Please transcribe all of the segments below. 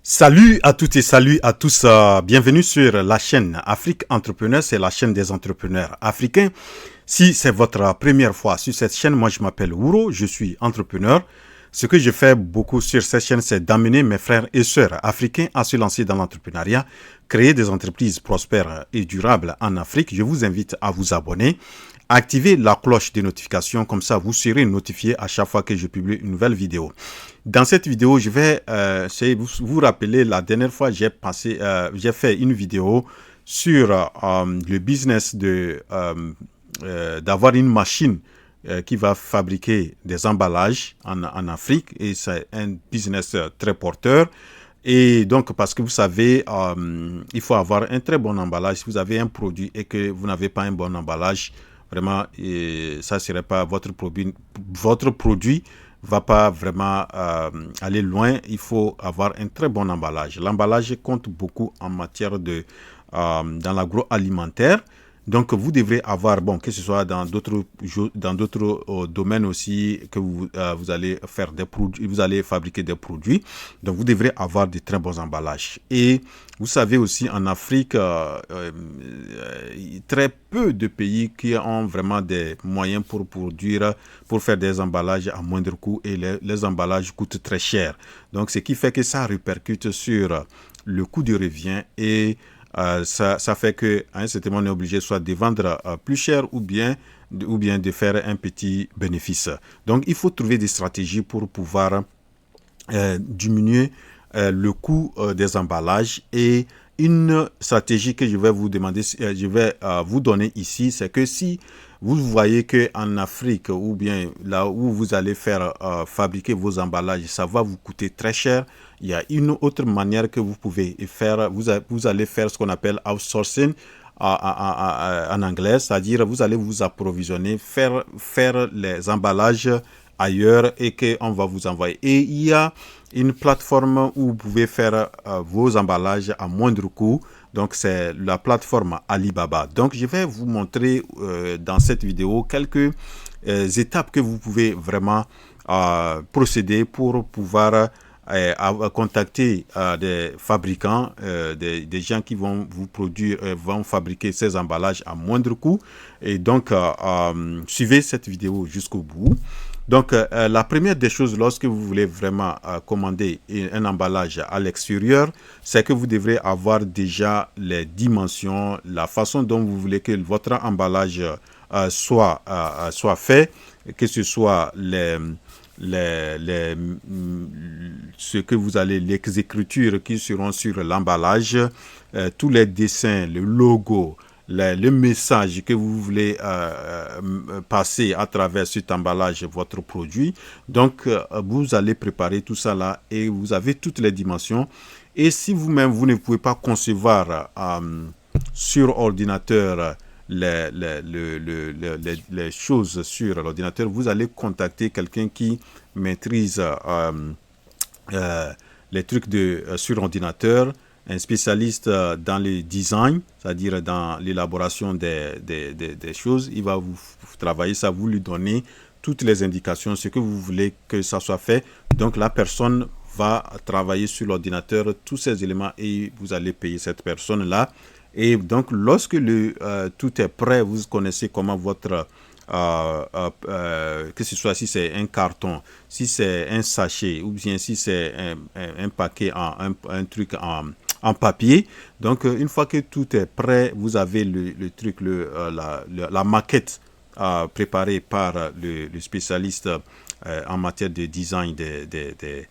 Salut à toutes et salut à tous. Bienvenue sur la chaîne Afrique Entrepreneur. C'est la chaîne des entrepreneurs africains. Si c'est votre première fois sur cette chaîne, moi je m'appelle Ouro, je suis entrepreneur. Ce que je fais beaucoup sur cette chaîne, c'est d'amener mes frères et sœurs africains à se lancer dans l'entrepreneuriat, créer des entreprises prospères et durables en Afrique. Je vous invite à vous abonner. Activez la cloche de notification, comme ça vous serez notifié à chaque fois que je publie une nouvelle vidéo. Dans cette vidéo, je vais vous rappeler la dernière fois j'ai fait une vidéo sur le business d'avoir une machine qui va fabriquer des emballages en Afrique, et c'est un business très porteur. Et donc, parce que vous savez, il faut avoir un très bon emballage. Si vous avez un produit et que vous n'avez pas un bon emballage, vraiment, ça serait pas votre produit va pas vraiment aller loin. Il faut avoir un très bon emballage. L'emballage compte beaucoup en matière dans l'agroalimentaire. Donc, vous devrez avoir, bon, que ce soit dans d'autres domaines aussi, que vous allez faire des produits, vous allez fabriquer des produits. Donc, vous devrez avoir de très bons emballages. Et vous savez aussi, en Afrique, très peu de pays qui ont vraiment des moyens pour produire, pour faire des emballages à moindre coût, et les emballages coûtent très cher. Donc, ce qui fait que ça répercute sur le coût de revient, et ça fait qu'à un certain moment, on est obligé soit de vendre plus cher ou bien de faire un petit bénéfice. Donc, il faut trouver des stratégies pour pouvoir diminuer le coût des emballages. Et une stratégie que je vais vous demander, je vais vous donner ici, c'est que si vous voyez qu'en Afrique, ou bien là où vous allez faire fabriquer vos emballages, ça va vous coûter très cher, il y a une autre manière que vous pouvez faire. Vous allez faire ce qu'on appelle outsourcing en anglais, c'est-à-dire vous allez vous approvisionner, faire les emballages ailleurs, et qu'on va vous envoyer. Et il y a une plateforme où vous pouvez faire vos emballages à moindre coût. Donc, c'est la plateforme Alibaba. Donc, je vais vous montrer dans cette vidéo quelques étapes que vous pouvez vraiment procéder pour pouvoir contacter des fabricants, des gens qui vont vous produire, vont fabriquer ces emballages à moindre coût. Et donc, suivez cette vidéo jusqu'au bout. Donc, la première des choses, lorsque vous voulez vraiment commander un emballage à l'extérieur, c'est que vous devrez avoir déjà les dimensions, la façon dont vous voulez que votre emballage soit fait, que ce soit ce que vous allez, les écritures qui seront sur l'emballage, tous les dessins, le logo, le message que vous voulez passer à travers cet emballage, votre produit. Donc, vous allez préparer tout ça là, et vous avez toutes les dimensions. Et si vous-même, vous ne pouvez pas concevoir sur ordinateur les choses sur l'ordinateur, vous allez contacter quelqu'un qui maîtrise les trucs sur ordinateur, un spécialiste dans le design, c'est-à-dire dans l'élaboration des choses. Il va vous travailler ça, vous lui donnez toutes les indications, ce que vous voulez que ça soit fait. Donc, la personne va travailler sur l'ordinateur tous ces éléments, et vous allez payer cette personne-là. Et donc, lorsque tout est prêt, vous connaissez comment votre que ce soit si c'est un carton, si c'est un sachet, ou bien si c'est un paquet, un truc en papier. Donc, une fois que tout est prêt, vous avez le truc, la maquette préparée par le spécialiste en matière de design des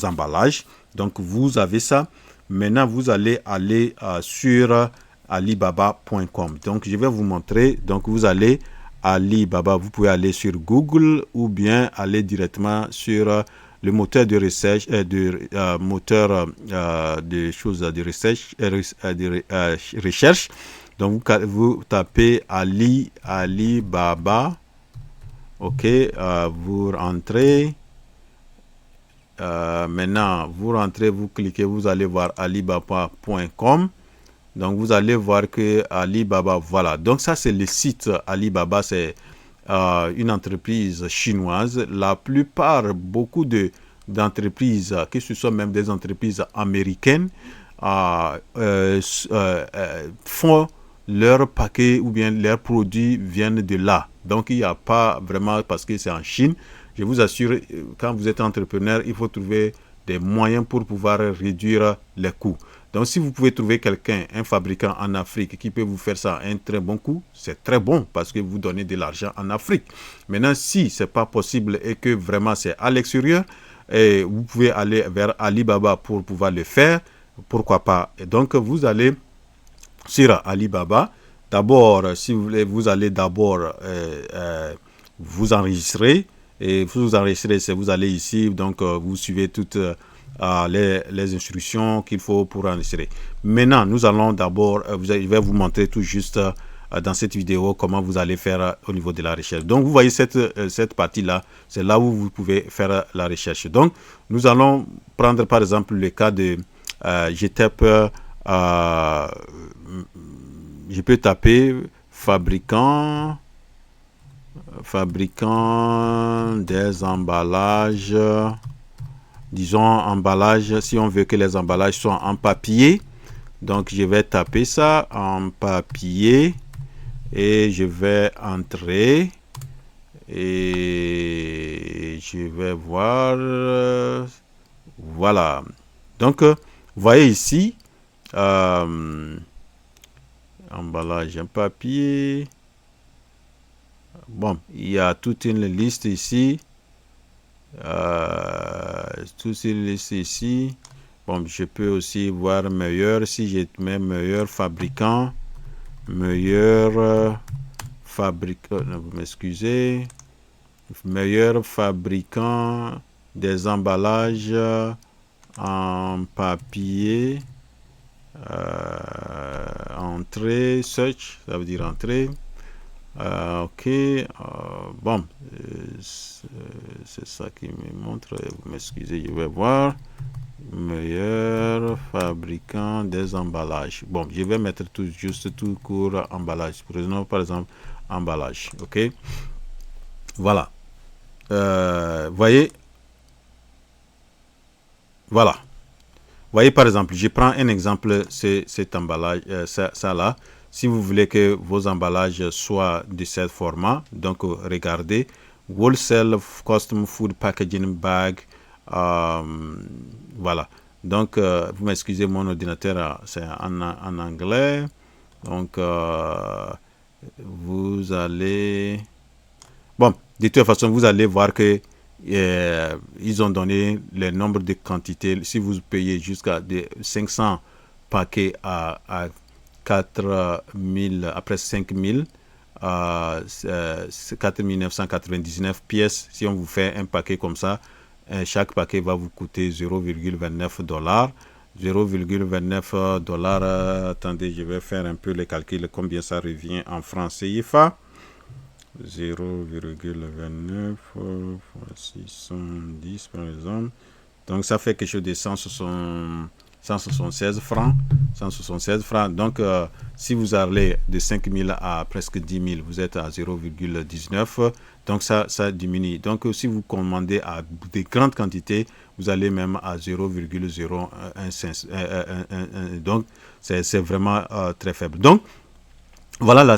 emballages. Donc, vous avez ça. Maintenant, vous allez aller sur alibaba.com. Donc, je vais vous montrer. Donc, vous allez Alibaba. Vous pouvez aller sur Google, ou bien aller directement sur le moteur de recherche, moteur de choses de recherche. Donc, vous tapez Alibaba. OK, vous rentrez. Maintenant, vous rentrez, vous cliquez, vous allez voir alibaba.com. Donc, vous allez voir que Alibaba, voilà. Donc, ça, c'est le site Alibaba. C'est une entreprise chinoise. La plupart, beaucoup de d'entreprises, que ce soit même des entreprises américaines, font leurs paquets ou bien leurs produits viennent de là. Donc il n'y a pas vraiment, parce que c'est en Chine, je vous assure, quand vous êtes entrepreneur, il faut trouver des moyens pour pouvoir réduire les coûts. Donc si vous pouvez trouver quelqu'un, un fabricant en Afrique qui peut vous faire ça à un très bon coût, c'est très bon parce que vous donnez de l'argent en Afrique. Maintenant, si ce n'est pas possible et que vraiment c'est à l'extérieur, et vous pouvez aller vers Alibaba pour pouvoir le faire, pourquoi pas. Et donc vous allez sur Alibaba. D'abord, si vous voulez, vous allez d'abord vous enregistrer. Et vous enregistrez, vous allez ici, donc vous suivez toutes les instructions qu'il faut pour enregistrer. Maintenant, nous allons d'abord, je vais vous montrer tout juste dans cette vidéo comment vous allez faire au niveau de la recherche. Donc, vous voyez cette partie-là, c'est là où vous pouvez faire la recherche. Donc, nous allons prendre par exemple le cas de, je peux taper fabricant des emballages, disons emballage, si on veut que les emballages soient en papier, donc je vais taper ça en papier et je vais entrer et je vais voir, voilà. Donc vous voyez ici emballage en papier. Bon, il y a toute une liste ici. Toute une liste ici. Bon, je peux aussi voir meilleur. Si je mets meilleur fabricant. Meilleur fabricant. Vous m'excusez. Meilleur fabricant des emballages en papier. Entrée, search, ça veut dire entrée. Ok, bon, c'est ça qui me montre, vous m'excusez, je vais voir, meilleur fabricant des emballages. Bon, je vais mettre juste tout court emballage, par exemple, emballage, ok, voilà, voyez, voilà, voyez par exemple, je prends un exemple, c'est cet emballage, ça là. Si vous voulez que vos emballages soient de ce format, donc regardez, Wholesale Custom Food Packaging Bag, voilà. Donc, vous m'excusez, mon ordinateur, c'est en anglais. Donc, vous allez... Bon, de toute façon, vous allez voir que ils ont donné le nombre de quantités. Si vous payez jusqu'à 500 paquets à 4000, après 5000, 4999 pièces. Si on vous fait un paquet comme ça, chaque paquet va vous coûter 0,29 dollars. 0,29 dollars. Attendez, je vais faire un peu les calculs, combien ça revient en francs CFA. 0,29 fois 610 par exemple. Donc ça fait quelque chose de 176 francs. 176 francs. Donc, si vous allez de 5 000 à presque 10 000, vous êtes à 0,19. Donc, ça diminue. Donc, si vous commandez à des grandes quantités, vous allez même à 0,015. Donc, c'est vraiment très faible. Donc, voilà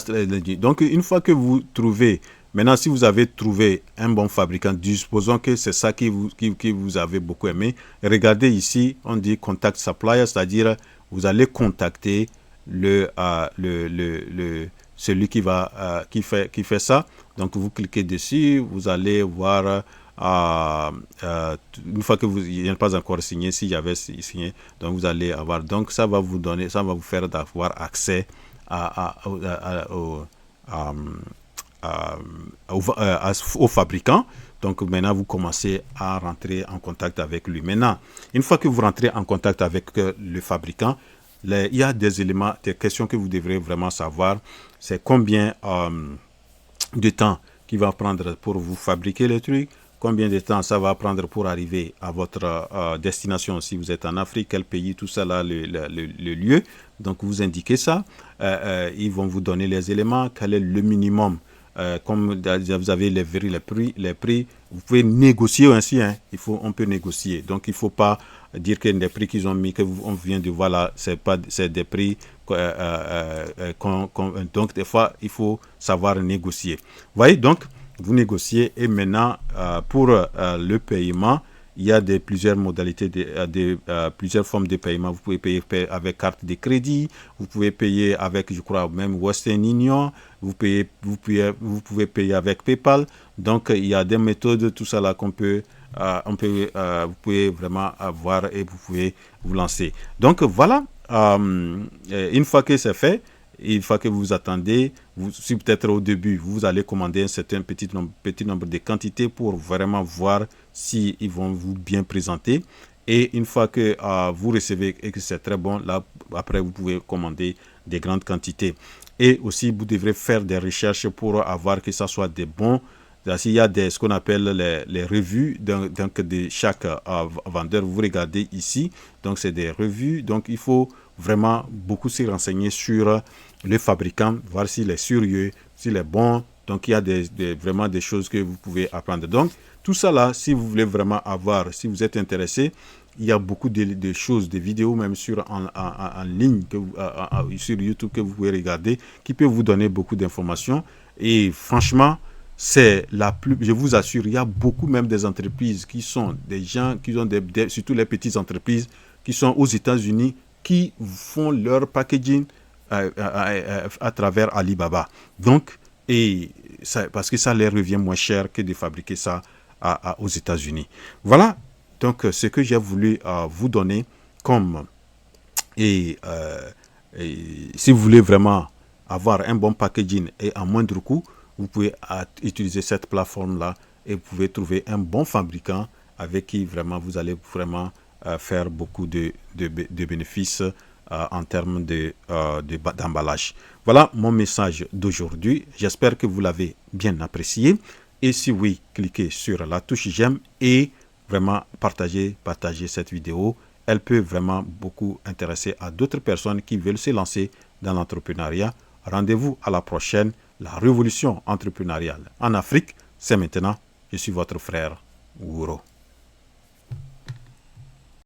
donc une fois que vous trouvez, maintenant si vous avez trouvé un bon fabricant, supposons que c'est ça qui vous avez beaucoup aimé, regardez ici, on dit contact supplier, c'est-à-dire vous allez contacter celui qui fait ça. Donc vous cliquez dessus, vous allez voir une fois que vous n'avez pas encore signé, si j'avais signé, donc vous allez avoir, donc ça va vous donner, ça va vous faire d'avoir accès au fabricant. Donc maintenant vous commencez à rentrer en contact avec lui. Maintenant, une fois que vous rentrez en contact avec le fabricant, il y a des éléments, des questions que vous devrez vraiment savoir. C'est combien de temps qu'il va prendre pour vous fabriquer les trucs, combien de temps ça va prendre pour arriver à votre destination, si vous êtes en Afrique, quel pays, tout ça là, le lieu. Donc vous indiquez ça, ils vont vous donner les éléments, quel est le minimum, comme vous avez les prix, Vous pouvez négocier ainsi, hein. On peut négocier. Donc, il ne faut pas dire que les prix qu'ils ont mis, on vient de voir là, c'est des prix. Donc, des fois, il faut savoir négocier. Vous voyez, donc, vous négociez et maintenant, pour le paiement, il y a plusieurs modalités, plusieurs formes de paiement. Vous pouvez payer avec carte de crédit, vous pouvez payer avec, je crois, même Western Union, vous pouvez payer avec PayPal. Donc, il y a des méthodes, tout ça là qu'on peut, vous pouvez vraiment avoir et vous pouvez vous lancer. Donc, voilà, une fois que c'est fait, une fois que vous attendez, si peut-être au début, vous allez commander un certain petit nombre de quantités pour vraiment voir si ils vont vous bien présenter. Et une fois que vous recevez et que c'est très bon, là, après, vous pouvez commander des grandes quantités. Et aussi, vous devrez faire des recherches pour avoir que ça soit des bons. Il y a ce qu'on appelle les revues de chaque vendeur. Vous regardez ici, donc c'est des revues. Donc, il faut vraiment beaucoup se renseigner sur le fabricant, voir s'il est sérieux, s'il est bon. Donc, il y a vraiment des choses que vous pouvez apprendre. Donc, tout ça là, si vous voulez vraiment avoir, si vous êtes intéressé, il y a beaucoup de choses, des vidéos même en ligne, sur YouTube que vous pouvez regarder, qui peuvent vous donner beaucoup d'informations. Et franchement, je vous assure, il y a beaucoup même des entreprises qui sont des gens qui ont surtout les petites entreprises qui sont aux États-Unis, qui font leur packaging à travers Alibaba. Donc, parce que ça leur revient moins cher que de fabriquer ça aux États-Unis. Voilà, donc ce que j'ai voulu vous donner comme... Et si vous voulez vraiment avoir un bon packaging et à moindre coût, vous pouvez utiliser cette plateforme-là et vous pouvez trouver un bon fabricant avec qui vraiment vous allez vraiment faire beaucoup de bénéfices en termes d'emballage. Voilà mon message d'aujourd'hui. J'espère que vous l'avez bien apprécié. Et si oui, cliquez sur la touche j'aime et vraiment partagez cette vidéo. Elle peut vraiment beaucoup intéresser à d'autres personnes qui veulent se lancer dans l'entrepreneuriat. Rendez-vous à la prochaine. La révolution entrepreneuriale en Afrique, c'est maintenant. Je suis votre frère Ouro.